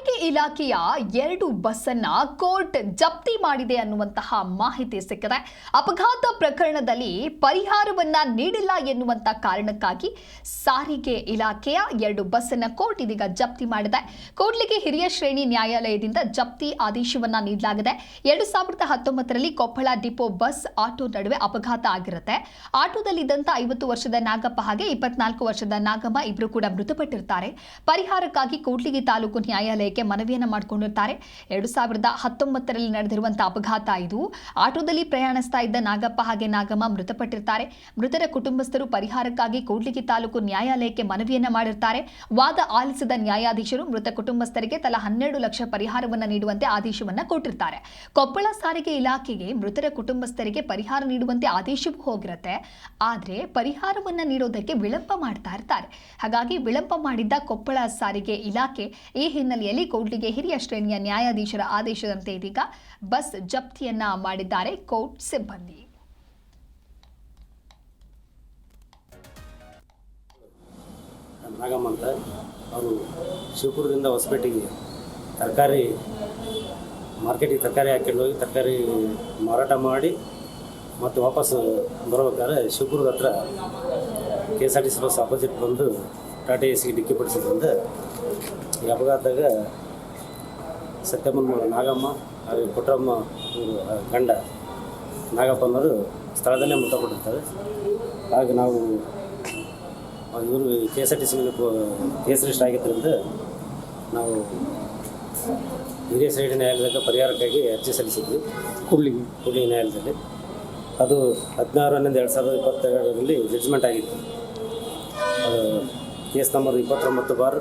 ಸಾರಿಗೆ ಇಲಾಖೆಯ 2 ಬಸ್ಸನ್ನ ಕೋರ್ಟ್ ಜಪ್ತಿ ಮಾಡಿದೆ ಅನ್ನುವಂತಹ ಮಾಹಿತಿ ಸಿಕ್ಕಿದೆ. ಅಪಘಾತ ಪ್ರಕರಣದಲ್ಲಿ ಪರಿಹಾರವನ್ನ ನೀಡಿಲ್ಲ ಎನ್ನುವಂತ ಕಾರಣಕ್ಕಾಗಿ ಸಾರಿಗೆ ಇಲಾಖೆಯ 2 ಬಸ್ಸನ್ನ ಕೋರ್ಟ್ ಇದೀಗ ಜಪ್ತಿ ಮಾಡಿದೆ. ಕೂಡ್ಲಿಗಿ ಹಿರಿಯ ಶ್ರೇಣಿ ನ್ಯಾಯಾಲಯದಿಂದ ಜಪ್ತಿ ಆದೇಶವನ್ನ ನೀಡಲಾಗಿದೆ. 2019ರಲ್ಲಿ ಕೊಪ್ಪಳ ಡಿಪೋ ಬಸ್ ಆಟೋ ನಡುವೆ ಅಪಘಾತ ಆಗಿರುತ್ತೆ. ಆಟೋದಲ್ಲಿದ್ದಂತ 50 ವರ್ಷದ ನಾಗಪ್ಪ ಹಾಗೆ 24 ವರ್ಷದ ನಾಗಮ್ಮ ಇಬ್ಬರು ಕೂಡ ಮೃತಪಟ್ಟಿರ್ತಾರೆ. ಪರಿಹಾರಕ್ಕಾಗಿ ಕೂಡ್ಲಿಗಿ ತಾಲೂಕು ನ್ಯಾಯಾಲಯಕ್ಕೆ ಮನವಿಯನ್ನ ಮಾಡಿಕೊಂಡಿರ್ತಾರೆ. 2019ರಲ್ಲಿ ನಡೆದಿರುವಂತಹ ಅಪಘಾತ ಇದು. ಆಟೋದಲ್ಲಿ ಪ್ರಯಾಣಿಸ್ತಾ ಇದ್ದ ನಾಗಪ್ಪ ಹಾಗೆ ನಾಗಮ್ಮ ಮೃತಪಟ್ಟಿರ್ತಾರೆ. ಮೃತರ ಕುಟುಂಬಸ್ಥರು ಪರಿಹಾರಕ್ಕಾಗಿ ಕೂಡ್ಲಿಗಿ ತಾಲೂಕು ನ್ಯಾಯಾಲಯಕ್ಕೆ ಮನವಿಯನ್ನ ಮಾಡಿರ್ತಾರೆ. ವಾದ ಆಲಿಸಿದ ನ್ಯಾಯಾಧೀಶರು ಮೃತ ಕುಟುಂಬಸ್ಥರಿಗೆ ತಲಾ 12 ಲಕ್ಷ ಪರಿಹಾರವನ್ನ ನೀಡುವಂತೆ ಆದೇಶವನ್ನ ಕೊಟ್ಟಿರ್ತಾರೆ. ಕೊಪ್ಪಳ ಸಾರಿಗೆ ಇಲಾಖೆಗೆ ಮೃತರ ಕುಟುಂಬಸ್ಥರಿಗೆ ಪರಿಹಾರ ನೀಡುವಂತೆ ಆದೇಶವೂ ಹೋಗಿರುತ್ತೆ. ಆದ್ರೆ ಪರಿಹಾರವನ್ನ ನೀಡೋದಕ್ಕೆ ವಿಳಂಬ ಮಾಡ್ತಾ ಇರ್ತಾರೆ. ಹಾಗಾಗಿ ವಿಳಂಬ ಮಾಡಿದ್ದ ಕೊಪ್ಪಳ ಸಾರಿಗೆ ಇಲಾಖೆ ಈ ಹಿನ್ನೆಲೆಯಲ್ಲಿ ಕೂಡ್ಲಿಗಿ ಹಿರಿಯ ಶ್ರೇಣಿಯ ನ್ಯಾಯಾಧೀಶರ ಆದೇಶದಂತೆ ಇದೀಗ ಬಸ್ ಜಪ್ತಿಯನ್ನ ಮಾಡಿದ್ದಾರೆ ಕೋರ್ಟ್ ಸಿಬ್ಬಂದಿ. ನಾಗಮ್ಮ ಅಂತ ಅವರು ಶಿವಪುರದಿಂದ ಹೊಸಪೇಟೆಗೆ ತರಕಾರಿ ಮಾರ್ಕೆಟಿಗೆ ತರಕಾರಿ ಹಾಕೊಂಡು ಹೋಗಿ ತರಕಾರಿ ಮಾರಾಟ ಮಾಡಿ ಮತ್ತು ವಾಪಸ್ ಬರಬೇಕಾದ್ರೆ ಶಿವಪುರದ ಹತ್ರ KSRTC ಬಸ್ ಆಪೋಸಿಟ್ ಬಂದು ಟಾಟಾ ಎಸಿಗೆ ಡಿಕ್ಕಿ ಪಡಿಸಿದ್ರಿಂದ ಈ ಅಪಘಾತದಾಗ ಸತ್ಯಮ್ಮನ ನಾಗಮ್ಮ ಹಾಗೆ ಪುಟ್ಟಮ್ಮ ಇವರು ಗಂಡ ನಾಗಪ್ಪನವರು ಸ್ಥಳದಲ್ಲೇ ಮೃತಪಟ್ಟಿರ್ತಾರೆ. ಹಾಗೆ ನಾವು ಇವರು KSRTC ಮೇಲೆ ಕೇಸ್ ರಿಜಿಸ್ಟರ್ ಆಗಿದ್ದರಿಂದ ನಾವು ಹಿರಿಯ ಶ್ರೇಣಿ ನ್ಯಾಯಾಲಯದ ಪರಿಹಾರಕ್ಕಾಗಿ ಅರ್ಜಿ ಸಲ್ಲಿಸಿದ್ವಿ ಕೂಡ್ಲಿಗಿ ನ್ಯಾಯಾಲಯದಲ್ಲಿ. ಅದು 16/11/2022ರಲ್ಲಿ ಜಡ್ಜ್ಮೆಂಟ್ ಆಗಿತ್ತು. Case number 29/2022